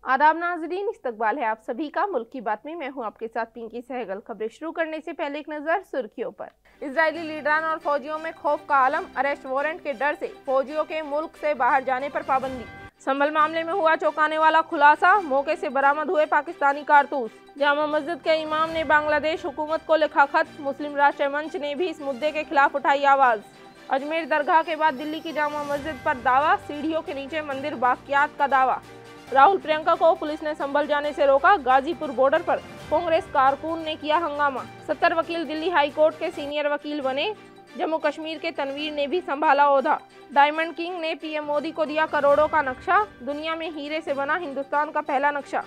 आदाब नाजरीन, इस्तकबाल है आप सभी का मुल्क की बात में। मैं हूं आपके साथ पिंकी सहगल। खबरें शुरू करने से पहले एक नज़र सुर्खियों पर। इजरायली लीडरान और फौजियों में खौफ का आलम, अरेस्ट वारंट के डर से फौजियों के मुल्क से बाहर जाने पर पाबंदी। संभल मामले में हुआ चौंकाने वाला खुलासा, मौके से बरामद हुए पाकिस्तानी कारतूस। जामा मस्जिद के इमाम ने बांग्लादेश हुकूमत को लिखा खत, मुस्लिम राष्ट्र मंच ने भी इस मुद्दे के खिलाफ उठाई आवाज़। अजमेर दरगाह के बाद दिल्ली की जामा मस्जिद पर दावा, सीढ़ियों के नीचे मंदिर बाकियात का दावा। राहुल प्रियंका को पुलिस ने संभल जाने से रोका, गाजीपुर बॉर्डर पर कांग्रेस कारकुन ने किया हंगामा। 70 वकील दिल्ली हाई कोर्ट के सीनियर वकील बने, जम्मू कश्मीर के तनवीर ने भी संभाला ओहदा। डायमंड किंग ने पीएम मोदी को दिया करोड़ों का नक्शा, दुनिया में हीरे से बना हिंदुस्तान का पहला नक्शा।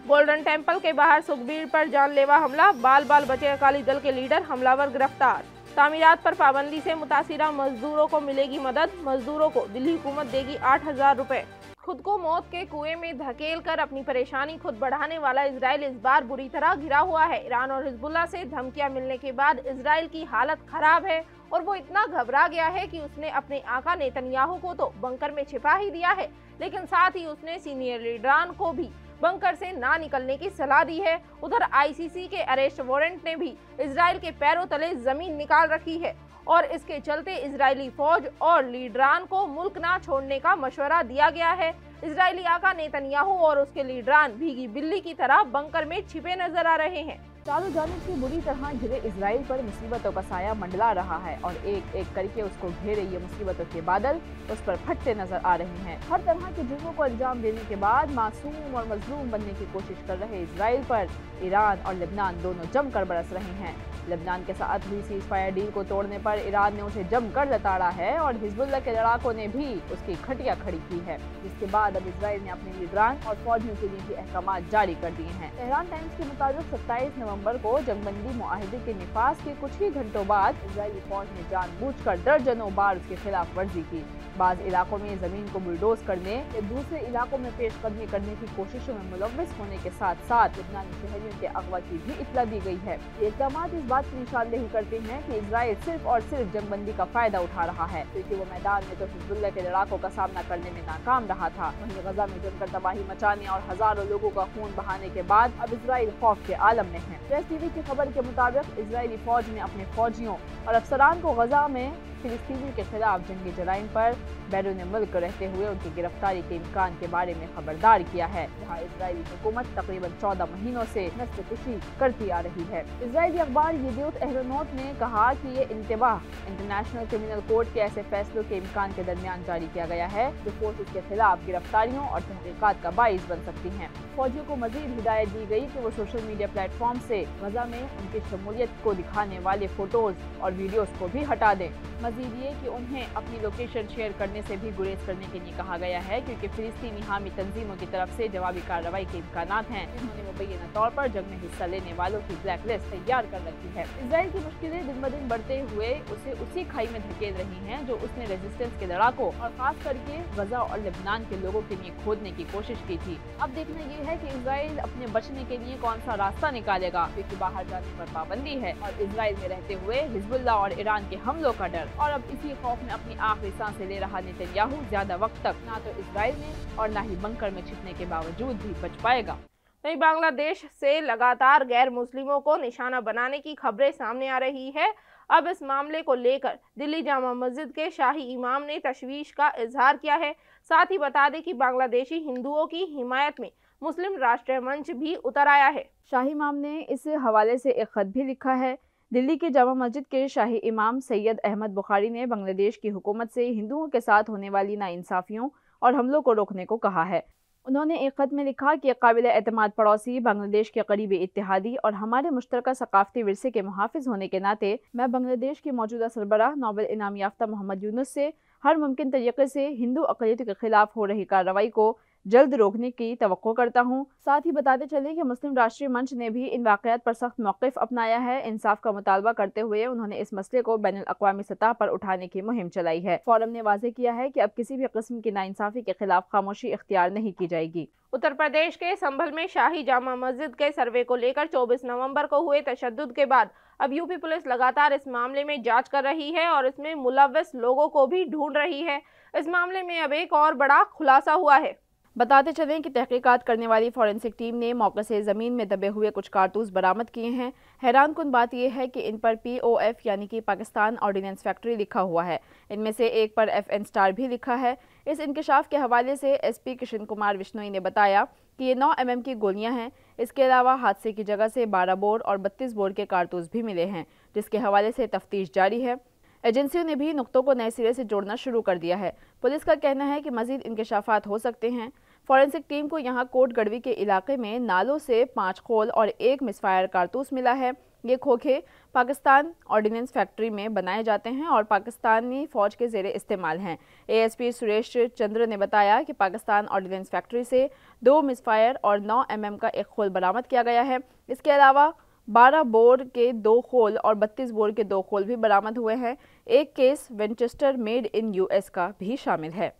गोल्डन टेम्पल के बाहर सुखबीर पर जानलेवा हमला, बाल बाल बचे अकाली दल के लीडर, हमलावर गिरफ्तार। तामीरात पर पाबंदी से मुतासिरा मजदूरों को मिलेगी मदद, मजदूरों को दिल्ली हुकूमत देगी 8,000 रुपए। खुद को मौत के कुएं में धकेल कर अपनी परेशानी खुद बढ़ाने वाला इजराइल इस बार बुरी तरह घिरा हुआ है। ईरान और हिजबुल्लाह से धमकियां मिलने के बाद इजराइल की हालत खराब है और वो इतना घबरा गया है कि उसने अपने आका नेतन्याहू को तो बंकर में छिपा ही दिया है, लेकिन साथ ही उसने सीनियर लीडरान को भी बंकर से ना निकलने की सलाह दी है। उधर आईसीसी के अरेस्ट वारंट ने भी इजराइल के पैरों तले जमीन निकाल रखी है और इसके चलते इजरायली फौज और लीडरान को मुल्क ना छोड़ने का मशवरा दिया गया है। इजरायली आका नेतन्याहू और उसके लीडरान भीगी बिल्ली की तरह बंकर में छिपे नजर आ रहे हैं। चारों जानिब से बुरी तरह घिरे इजराइल पर मुसीबतों का साया मंडला रहा है और एक एक करके उसको घेरे ये मुसीबतों के बादल उस पर फटते नजर आ रहे हैं। हर तरह के जुर्मों को अंजाम देने के बाद मासूम और मजलूम बनने की कोशिश कर रहे इजराइल पर ईरान और लेबनान दोनों जमकर बरस रहे हैं। लेबनान के साथ हुई सीज फायर डील को तोड़ने पर ईरान ने उसे जमकर लताड़ा है और हिजबुल्लाह के लड़ाकों ने भी उसकी खटिया खड़ी की है, जिसके बाद अब इजराइल ने अपने लीडरान और फौजियों के लिए भी अहकामात जारी कर दिए हैं। तेहरान टाइम्स के मुताबिक 27 नवंबर को जंगबंदी मुआहिदे के निफाज के कुछ ही घंटों बाद इजरायली फौज ने जानबूझकर दर्जनों बार उसके खिलाफ वर्जी की। बाज इलाकों में जमीन को बुलडोज करने या दूसरे इलाकों में पेशकदमी करने की कोशिशों में मुलव्वस होने के साथ साथ लेबनानी शहरियों के अगवा की भी इत्तला दी गई है। ये इक़दाम इस बात की निशानदेही करते हैं कि इजराइल सिर्फ और सिर्फ जंगबंदी का फायदा उठा रहा है, क्योंकि वो मैदान में तो हिजबुल्लाह के लड़ाकों का सामना करने में नाकाम रहा था। वहीं गजा में जमकर तबाही मचाने और हजारों लोगों का खून बहाने के बाद अब इजराइल खौफ के आलम में है। प्रेस टीवी की खबर के मुताबिक इजरायली फौज ने अपने फौजियों और अफसरान को गजा में फिलिस्तीनियों के खिलाफ जंगी जराइम पर बैरून मुल्क रहते हुए उनकी गिरफ्तारी के इम्कान के बारे में खबरदार किया है, जहां इजरायली हुकूमत तकरीबन 14 महीनों से नस्लकुशी करती आ रही है। इजरायली अखबार येदियोत एहरोनोट ने कहा कि ये इंतबाह इंटरनेशनल क्रिमिनल कोर्ट के ऐसे फैसलों के इम्कान के दरमियान जारी किया गया है जो फोर्सेस के खिलाफ गिरफ्तारियों और तहकीकात का बाइस बन सकती हैं। फौजियों को मजीद हिदायत दी गई कि वो सोशल मीडिया प्लेटफॉर्म से गजा में उनकी शमूलियत को दिखाने वाले फोटोज और वीडियोज को भी हटा दें। मजीद ये कि उन्हें अपनी लोकेशन शेयर करने से भी गुरेज करने के लिए कहा गया है, क्योंकि फिलिस्तीनी हामी तंजीमों की तरफ से जवाबी कार्रवाई के इम्कानात हैं। इन्होंने मुबैना तौर पर जंग में हिस्सा लेने वालों की ब्लैक लिस्ट तैयार कर रखी है। इजराइल की मुश्किलें दिन ब दिन बढ़ते हुए उसे उसी खाई में धकेल रही हैं जो उसने रेजिस्टेंस के लड़ाकों और खास करके गजा और लेबनान के लोगों के लिए खोदने की कोशिश की थी। अब देखना ये है कि इजराइल अपने बचने के लिए कौन सा रास्ता निकालेगा, क्योंकि बाहर जाने पर पाबंदी है और इजराइल में रहते हुए हिजबुल्लाह और ईरान के हमलों का डर, और अब इसी खौफ में अपनी आखिरी सांसें ले रहा नेतन्याहू ज्यादा वक्त तक ना तो इजराइल में और ना ही बंकर में छिपने के बावजूद भी बच पाएगा। वहीं बांग्लादेश से लगातार गैर मुस्लिमों को निशाना बनाने की खबरें सामने आ रही है। अब इस मामले को लेकर दिल्ली जामा मस्जिद के शाही इमाम ने तशवीश का इजहार किया है। साथ ही बता दें कि बांग्लादेशी हिंदुओं की हिमायत में मुस्लिम राष्ट्रीय मंच भी उतर आया है। शाही इमाम ने इस हवाले से एक खत भी लिखा है। दिल्ली के जामा मस्जिद के शाही इमाम सैयद अहमद बुखारी ने बांग्लादेश की हुकूमत से हिंदुओं के साथ होने वाली नाइंसाफियों और हमलों को रोकने को कहा है। उन्होंने एक खत में लिखा कि काबिल एतमाद पड़ोसी, बांग्लादेश के करीबी इत्तेहादी और हमारे मुश्तरका सकाफती विरसे के मुहाफिज होने के नाते मैं बांग्लादेश के मौजूदा सरबराह नोबेल इनाम याफ्ता मोहम्मद यूनुस से हर मुमकिन तरीके से हिंदू अक़लियत के खिलाफ हो रही कार्रवाई को जल्द रोकने की तवक्को करता हूँ। साथ ही बताते चले कि मुस्लिम राष्ट्रीय मंच ने भी इन वाक़यात पर सख्त मौक़िफ़ अपनाया है। इंसाफ का मुतालबा करते हुए उन्होंने इस मसले को बैनुल अक़वामी सतह पर उठाने की मुहिम चलाई है। फोरम ने वाज़ेह किया है कि अब किसी भी किस्म की नाइंसाफ़ी के खिलाफ खामोशी इख्तियार नहीं की जाएगी। उत्तर प्रदेश के संभल में शाही जामा मस्जिद के सर्वे को लेकर 24 नवंबर को हुए तशद्दुद के बाद अब यूपी पुलिस लगातार इस मामले में जांच कर रही है और इसमें मुलव्वस लोगों को भी ढूंढ रही है। इस मामले में अब एक और बड़ा खुलासा हुआ है। बताते चलें कि तहकीकात करने वाली फॉरेंसिक टीम ने मौके से ज़मीन में दबे हुए कुछ कारतूस बरामद किए हैं। हैरानकुन बात यह है कि इन पर POF यानी कि पाकिस्तान ऑर्डिनेंस फैक्ट्री लिखा हुआ है। इनमें से एक पर FN स्टार भी लिखा है। इस इंकशाफ के हवाले से SP किशन कुमार विश्नोई ने बताया कि ये 9 mm की गोलियां हैं। इसके अलावा हादसे की जगह से 12 बोर और 32 बोर के कारतूस भी मिले हैं, जिसके हवाले से तफ्तीश जारी है। एजेंसियों ने भी नुक्तों को नए सिरे से जोड़ना शुरू कर दिया है। पुलिस का कहना है कि मजीद इंकशाफात हो सकते हैं। फॉरेंसिक टीम को यहां कोट गढ़वी के इलाके में नालों से 5 खोल और 1 मिसफायर कारतूस मिला है। ये खोखे पाकिस्तान ऑर्डिनेंस फैक्ट्री में बनाए जाते हैं और पाकिस्तानी फौज के ज़ेरे इस्तेमाल हैं। ASP सुरेश चंद्र ने बताया कि पाकिस्तान ऑर्डिनेंस फैक्ट्री से 2 मिसफायर और 9 mm का एक खोल बरामद किया गया है। इसके अलावा 12 बोर के 2 खोल और 32 बोर के 2 खोल भी बरामद हुए हैं। एक case Winchester made in US का भी शामिल है।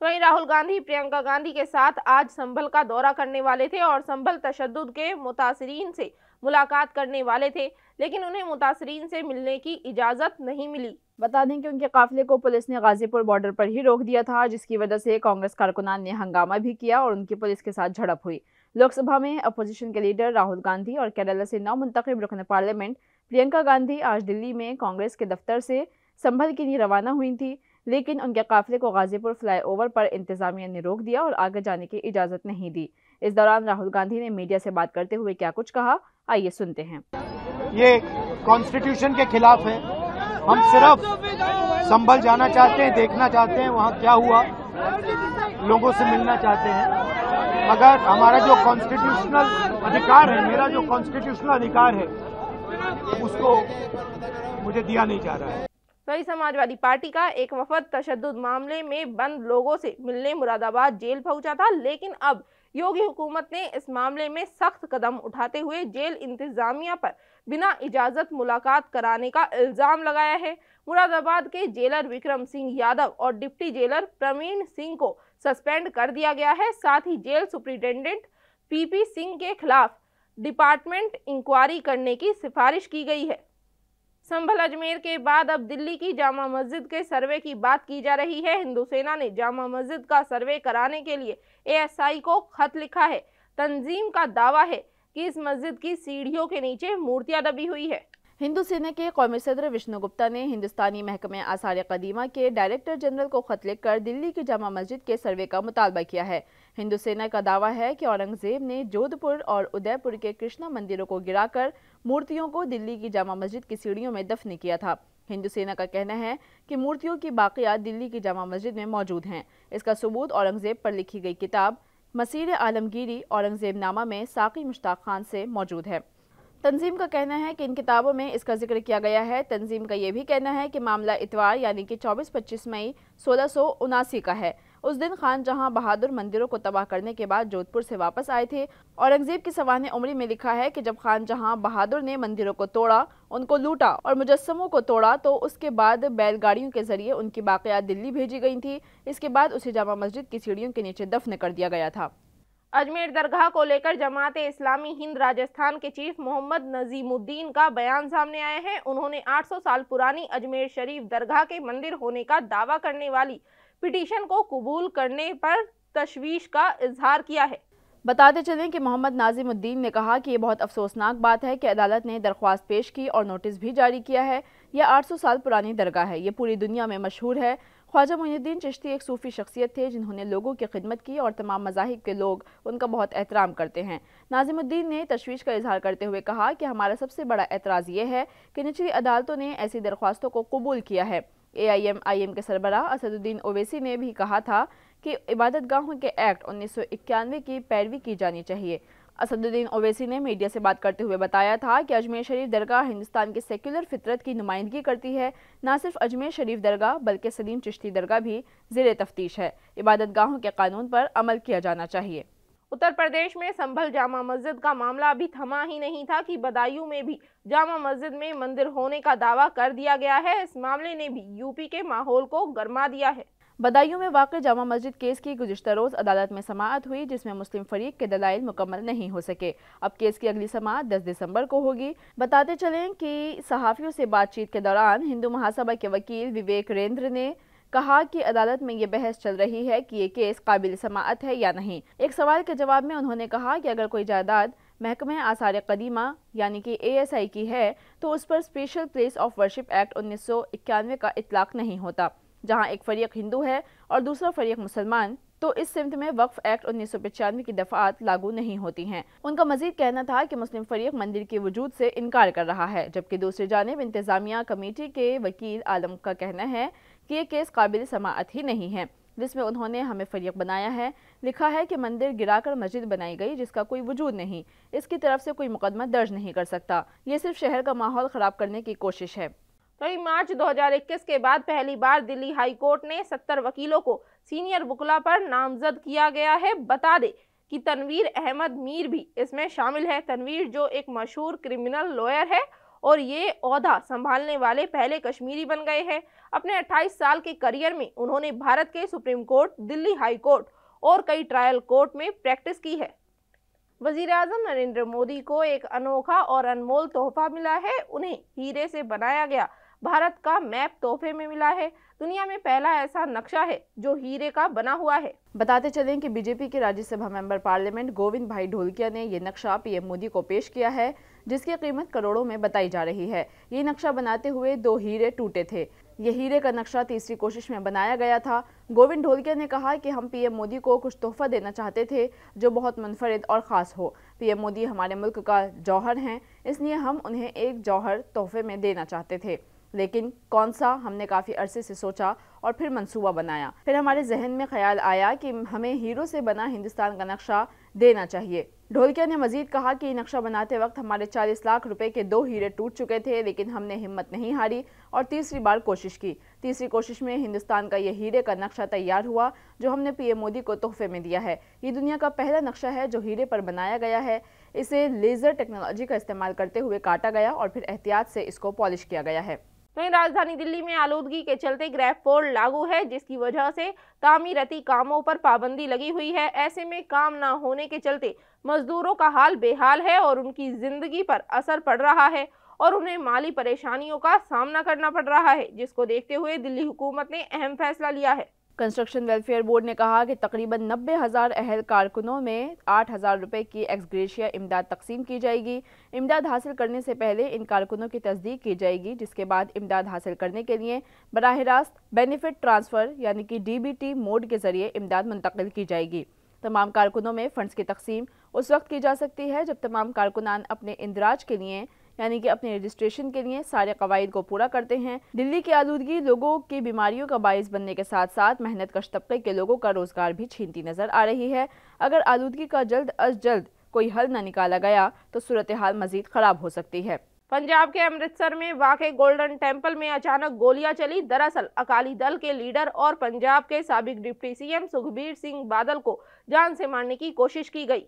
वहीं राहुल गांधी प्रियंका गांधी के साथ आज संभल का दौरा करने वाले थे और संभल तशद्दुद के मुतासरीन से मुलाकात करने वाले थे, लेकिन उन्हें मुतासरीन से मिलने की इजाज़त नहीं मिली। बता दें कि उनके काफिले को पुलिस ने गाजीपुर बॉर्डर पर ही रोक दिया था, जिसकी वजह से कांग्रेस कारकुनान ने हंगामा भी किया और उनकी पुलिस के साथ झड़प हुई। लोकसभा में अपोजिशन के लीडर राहुल गांधी और केरला से नवमुंतखब रुकन पार्लियामेंट प्रियंका गांधी आज दिल्ली में कांग्रेस के दफ्तर से संभल के लिए रवाना हुई थी, लेकिन उनके काफिले को गाजीपुर फ्लाईओवर पर इंतजामिया ने रोक दिया और आगे जाने की इजाज़त नहीं दी। इस दौरान राहुल गांधी ने मीडिया से बात करते हुए क्या कुछ कहा, आइए सुनते हैं। ये कॉन्स्टिट्यूशन के खिलाफ है। हम सिर्फ संभल जाना चाहते हैं, देखना चाहते हैं वहाँ क्या हुआ, लोगों से मिलना चाहते हैं, मगर हमारा जो कॉन्स्टिट्यूशनल अधिकार है, मेरा जो कॉन्स्टिट्यूशनल अधिकार है, उसको मुझे दिया नहीं जा रहा है। वही समाजवादी पार्टी का एक वफद तशद्दुद मामले में बंद लोगों से मिलने मुरादाबाद जेल पहुंचा था, लेकिन अब योगी हुकूमत ने इस मामले में सख्त कदम उठाते हुए जेल इंतजामिया पर बिना इजाजत मुलाकात कराने का इल्जाम लगाया है। मुरादाबाद के जेलर विक्रम सिंह यादव और डिप्टी जेलर प्रवीण सिंह को सस्पेंड कर दिया गया है। साथ ही जेल सुप्रिंटेंडेंट PP सिंह के खिलाफ डिपार्टमेंट इंक्वायरी करने की सिफारिश की गई है। संभल अजमेर के बाद अब दिल्ली की जामा मस्जिद के सर्वे की बात की जा रही है। हिंदू सेना ने जामा मस्जिद का सर्वे कराने के लिए ASI को खत लिखा है। तंजीम का दावा है कि इस मस्जिद की सीढ़ियों के नीचे मूर्तियां दबी हुई है। हिंदू सेना के कौमी सदर विष्णु गुप्ता ने हिंदुस्तानी महकमे आसार कदीमा के डायरेक्टर जनरल को खत लिखकर दिल्ली की जामा मस्जिद के सर्वे का मुतालबा किया है। हिंदू सेना का दावा है कि औरंगजेब ने जोधपुर और उदयपुर के कृष्णा मंदिरों को गिराकर मूर्तियों को दिल्ली की जामा मस्जिद की सीढ़ियों में दफन किया था। हिंदू सेना का कहना है कि मूर्तियों की बाकियात दिल्ली की जामा मस्जिद में मौजूद हैं। इसका सबूत औरंगजेब पर लिखी गई किताब मसीर आलमगीरी औरंगजेबनामा में साकी मुश्ताक खान से मौजूद है। तंजीम का कहना है कि इन किताबों में इसका जिक्र किया गया है। तंजीम का यह भी कहना है कि मामला इतवार यानी कि 24-25 मई 1679 का है। उस दिन खान जहां बहादुर मंदिरों को तबाह करने के बाद जोधपुर से वापस आए थे। औरंगजेब की सवाने उमरी में लिखा है कि जब खान जहां बहादुर ने मंदिरों को तोड़ा, उनको लूटा और मुजस्समों को तोड़ा, तो उसके बाद बैलगाड़ियों के जरिए उनकी बाकियात दिल्ली भेजी गई थी। इसके बाद उसे जामा मस्जिद की सीढ़ियों के नीचे दफन कर दिया गया था। अजमेर दरगाह को लेकर जमाते इस्लामी हिंद राजस्थान के चीफ मोहम्मद नजीमुद्दीन का बयान सामने आया है। उन्होंने 800 साल पुरानी अजमेर शरीफ दरगाह के मंदिर होने का दावा करने वाली पिटीशन को कबूल करने पर तशवीश का इजहार किया है। बताते चलें कि मोहम्मद नाजिमुद्दीन ने कहा कि ये बहुत अफसोसनाक बात है कि अदालत ने दरख्वास्त पेश की और नोटिस भी जारी किया है। यह 800 साल पुरानी दरगाह है, ये पूरी दुनिया में मशहूर है। ख्वाजा मोइनुद्दीन चिश्ती एक सूफी शख्सियत थे जिन्होंने लोगों की खिदमत की और तमाम मज़ाहिब के लोग उनका बहुत एहतराम करते हैं। नाजिमुद्दीन ने तशवीश का इजहार करते हुए कहा कि हमारा सबसे बड़ा एतराज़ ये है कि निचली अदालतों ने ऐसी दरख्वास्तों को कबूल किया है। AIM के सरबराह असदुद्दीन ओवैसी ने भी कहा था कि इबादतगाहों के एक्ट 1991 की पैरवी की जानी चाहिए। असदुद्दीन ओवैसी ने मीडिया से बात करते हुए बताया था कि अजमेर शरीफ दरगाह हिंदुस्तान की सेक्युलर फितरत की नुमाइंदगी करती है। न सिर्फ अजमेर शरीफ दरगाह बल्कि सलीम चिश्ती दरगाह भी ज़ेरे तफ्तीश है। इबादतगाहों के कानून पर अमल किया जाना चाहिए। उत्तर प्रदेश में संभल जामा मस्जिद का मामला अभी थमा ही नहीं था कि बदायूं में भी जामा मस्जिद में मंदिर होने का दावा कर दिया गया है। इस मामले ने भी यूपी के माहौल को गरमा दिया है। बदायूं में वाक़ जामा मस्जिद केस की गुज़िश्ता रोज़ अदालत में समाअत हुई, जिसमें मुस्लिम फरीक के दलाइल मुकम्मल नहीं हो सके। अब केस की अगली समाअत 10 दिसंबर को होगी। बताते चलें कि सहाफ़ियों से बातचीत के दौरान हिंदू महासभा के वकील विवेक रेंद्र ने कहा कि अदालत में ये बहस चल रही है कि ये केस काबिल समाअत है या नहीं। एक सवाल के जवाब में उन्होंने कहा कि अगर कोई जायदाद महकमे आसार कदीमा यानी कि ASI की है तो उस पर special place of worship act 1991 का इतलाक नहीं होता। जहां एक फरीक हिंदू है और दूसरा फरीक मुसलमान, तो इस सिमत में वक्फ एक्ट 1995 की दफात लागू नहीं होती हैं। उनका मजीद कहना था कि मुस्लिम फरीक मंदिर के वजूद से इनकार कर रहा है, जबकि दूसरी जानिब इंतजामिया कमेटी के वकील आलम का कहना है कि ये केस काबिल समाअत ही नहीं है, जिसमें उन्होंने हमें फरीक बनाया है। लिखा है कि मंदिर गिराकर मस्जिद बनाई गई जिसका कोई वजूद नहीं, इसकी तरफ से कोई मुकदमा दर्ज नहीं कर सकता। ये सिर्फ शहर का माहौल ख़राब करने की कोशिश है। वहीं मार्च 2021 के बाद पहली बार दिल्ली हाई कोर्ट ने 70 वकीलों को सीनियर वकीला पर नामजद किया गया है। बता दें कि तनवीर अहमद मीर भी इसमें शामिल है। तनवीर जो एक मशहूर क्रिमिनल लॉयर है और ये ओहदा संभालने वाले पहले कश्मीरी बन गए हैं। अपने 28 साल के करियर में उन्होंने भारत के supreme court, Delhi high court और कई ट्रायल कोर्ट में प्रैक्टिस की है। वज़ीर-ए-आज़म नरेंद्र मोदी को एक अनोखा और अनमोल तोहफा मिला है। उन्हें हीरे से बनाया गया भारत का मैप तोहफे में मिला है। दुनिया में पहला ऐसा नक्शा है जो हीरे का बना हुआ है। बताते चलें कि बीजेपी के राज्यसभा मेंबर पार्लियामेंट गोविंद भाई ढोलकिया ने ये नक्शा पीएम मोदी को पेश किया है, जिसकी कीमत करोड़ों में बताई जा रही है। ये नक्शा बनाते हुए 2 हीरे टूटे थे। ये हीरे का नक्शा तीसरी कोशिश में बनाया गया था। गोविंद ढोलकिया ने कहा कि हम पीएम मोदी को कुछ तोहफा देना चाहते थे जो बहुत मुनफरिद और ख़ास हो। पीएम मोदी हमारे मुल्क का जौहर हैं, इसलिए हम उन्हें एक जौहर तोहफे में देना चाहते थे, लेकिन कौन सा, हमने काफ़ी अरसे से सोचा और फिर मंसूबा बनाया। फिर हमारे जहन में ख्याल आया कि हमें हीरो से बना हिंदुस्तान का नक्शा देना चाहिए। ढोलकिया ने मजीद कहा कि नक्शा बनाते वक्त हमारे 40 लाख रुपए के 2 हीरे टूट चुके थे, लेकिन हमने हिम्मत नहीं हारी और तीसरी बार कोशिश की। तीसरी कोशिश में हिंदुस्तान का यह हीरे का नक्शा तैयार हुआ जो हमने पीएम मोदी को तोहफे में दिया है। ये दुनिया का पहला नक्शा है जो हीरे पर बनाया गया है। इसे लेज़र टेक्नोलॉजी का इस्तेमाल करते हुए काटा गया और फिर एहतियात से इसको पॉलिश किया गया है। वहीं राजधानी दिल्ली में आलूदगी के चलते ग्रेफ कोड लागू है, जिसकी वजह से तामीराती कामों पर पाबंदी लगी हुई है। ऐसे में काम न होने के चलते मजदूरों का हाल बेहाल है और उनकी जिंदगी पर असर पड़ रहा है और उन्हें माली परेशानियों का सामना करना पड़ रहा है, जिसको देखते हुए दिल्ली हुकूमत ने अहम फैसला लिया है। कंस्ट्रक्शन वेलफेयर बोर्ड ने कहा कि तकरीबन 90,000 अहल कारकुनों में 8,000 रुपए की एक्सग्रेशिया इमदाद तकसीम की जाएगी। इमदाद हासिल करने से पहले इन कारकुनों की तस्दीक की जाएगी, जिसके बाद इमदाद हासिल करने के लिए बराह रास्त बेनिफिट ट्रांसफ़र यानी कि DBT मोड के ज़रिए इमदाद मुंतकिल की जाएगी। तमाम कारकुनों में फ़ंड्स की तकसीम उस वक्त की जा सकती है जब तमाम कारकुनान अपने इंदराज के लिए यानी कि अपने रजिस्ट्रेशन के लिए सारे कवायद को पूरा करते हैं। दिल्ली की आलूदगी लोगों की बीमारियों का बाइस बनने के साथ साथ मेहनत कश तबके के लोगों का रोजगार भी छीनती नजर आ रही है। अगर आलूदगी का जल्द अज जल्द कोई हल न निकाला गया तो सूरत हाल मजीद खराब हो सकती है। पंजाब के अमृतसर में वाक़े गोल्डन टेम्पल में अचानक गोलियां चली। दरअसल अकाली दल के लीडर और पंजाब के साबिक डिप्टी CM सुखबीर सिंह बादल को जान से मारने की कोशिश की गई।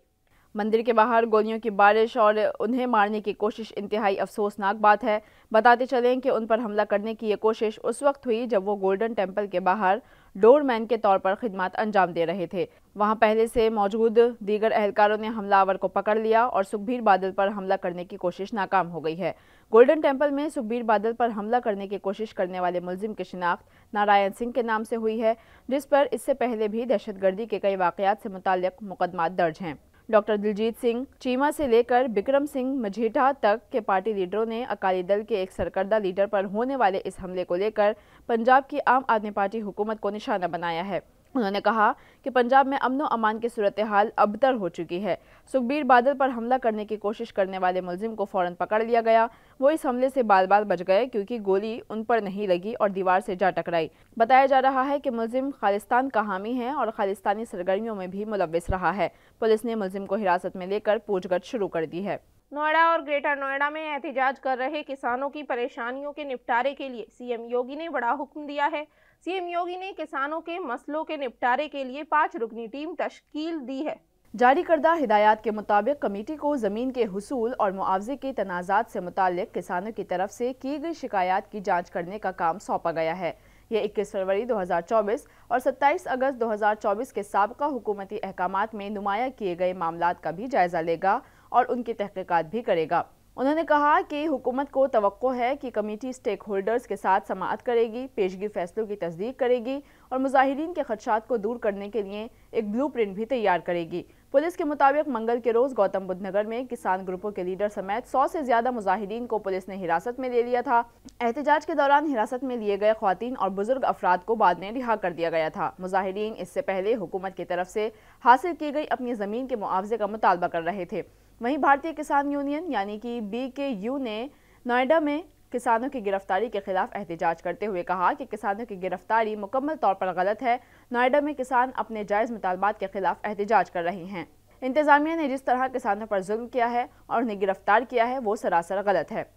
मंदिर के बाहर गोलियों की बारिश और उन्हें मारने की कोशिश इंतहाई अफसोसनाक बात है। बताते चलें कि उन पर हमला करने की ये कोशिश उस वक्त हुई जब वो गोल्डन टेम्पल के बाहर डोरमैन के तौर पर खिदमत अंजाम दे रहे थे। वहां पहले से मौजूद दीगर एहलकारों ने हमलावर को पकड़ लिया और सुखबीर बादल पर हमला करने की कोशिश नाकाम हो गई है। गोल्डन टेम्पल में सुखबीर बादल पर हमला करने की कोशिश करने वाले मुलजिम की शिनाख्त नारायण सिंह के नाम से हुई है, जिस पर इससे पहले भी दहशतगर्दी के कई वाक़यात से मुताल्लिक़ मुकदमात दर्ज हैं। डॉक्टर दिलजीत सिंह चीमा से लेकर बिक्रम सिंह मझेठा तक के पार्टी लीडरों ने अकाली दल के एक सरकर्दा लीडर पर होने वाले इस हमले को लेकर पंजाब की आम आदमी पार्टी हुकूमत को निशाना बनाया है। उन्होंने कहा कि पंजाब में अमनो अमान की सूरत हाल अबतर हो चुकी है। सुखबीर बादल पर हमला करने की कोशिश करने वाले मुलजिम को फौरन पकड़ लिया गया। वो इस हमले से बाल बाल बच गए क्योंकि गोली उन पर नहीं लगी और दीवार से जा टकराई। बताया जा रहा है कि मुलजिम खालिस्तान का हामी है और खालिस्तानी सरगर्मियों में भी मुलव्विस रहा है। पुलिस ने मुलजिम को हिरासत में लेकर पूछगछ शुरू कर दी है। नोएडा और ग्रेटर नोएडा में एहतिजाज कर रहे किसानों की परेशानियों के निपटारे के लिए CM योगी ने बड़ा हुक्म दिया है। CM योगी ने किसानों के मसलों के निपटारे के लिए 5 रुकनी टीम तश्कील दी है। जारी करदा हिदायत के मुताबिक कमेटी को ज़मीन के हुसूल और मुआवजे के तनाज़ात से मुताल्लिक़ किसानों की तरफ से की गई शिकायत की जाँच करने का काम सौंपा गया है। ये 21 फरवरी 2024 और 27 अगस्त 2024 के साबका हुकूमती अहकामात में नुमाया किए गए मामलात का भी जायजा लेगा और उनकी तहकीकात भी करेगा। उन्होंने कहा कि हुकूमत को तवक्को है कि कमेटी स्टेक होल्डर्स के साथ समाअत करेगी, पेशगी फैसलों की तस्दीक करेगी और मुजाहिरीन के खदशात को दूर करने के लिए एक ब्लूप्रिंट भी तैयार करेगी। पुलिस के मुताबिक मंगल के रोज गौतम बुद्ध नगर में किसान ग्रुपों के लीडर समेत 100 से ज्यादा मुजाहिरीन को पुलिस ने हिरासत में ले लिया था। एहतजाज के दौरान हिरासत में लिए गए ख्वातीन और बुजुर्ग अफराद को बाद में रिहा कर दिया गया था। मुजाहिरीन इससे पहले हुकूमत की तरफ से हासिल की गई अपनी जमीन के मुआवजे का मुतालबा कर रहे थे। वहीं भारतीय किसान यूनियन यानी कि BKU ने नोएडा में किसानों की गिरफ्तारी के खिलाफ एहतजाज करते हुए कहा कि किसानों की गिरफ्तारी मुकम्मल तौर पर गलत है। नोएडा में किसान अपने जायज़ मुतालबात के खिलाफ एहतजाज कर रहे हैं। इंतजामिया ने जिस तरह किसानों पर जुल्म किया है और उन्हें गिरफ्तार किया है वो सरासर गलत है।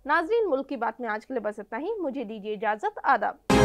नाज़रीन, मुल्क की बात में आज के लिए बस इतना ही। मुझे दीजिए इजाज़त। आदाब।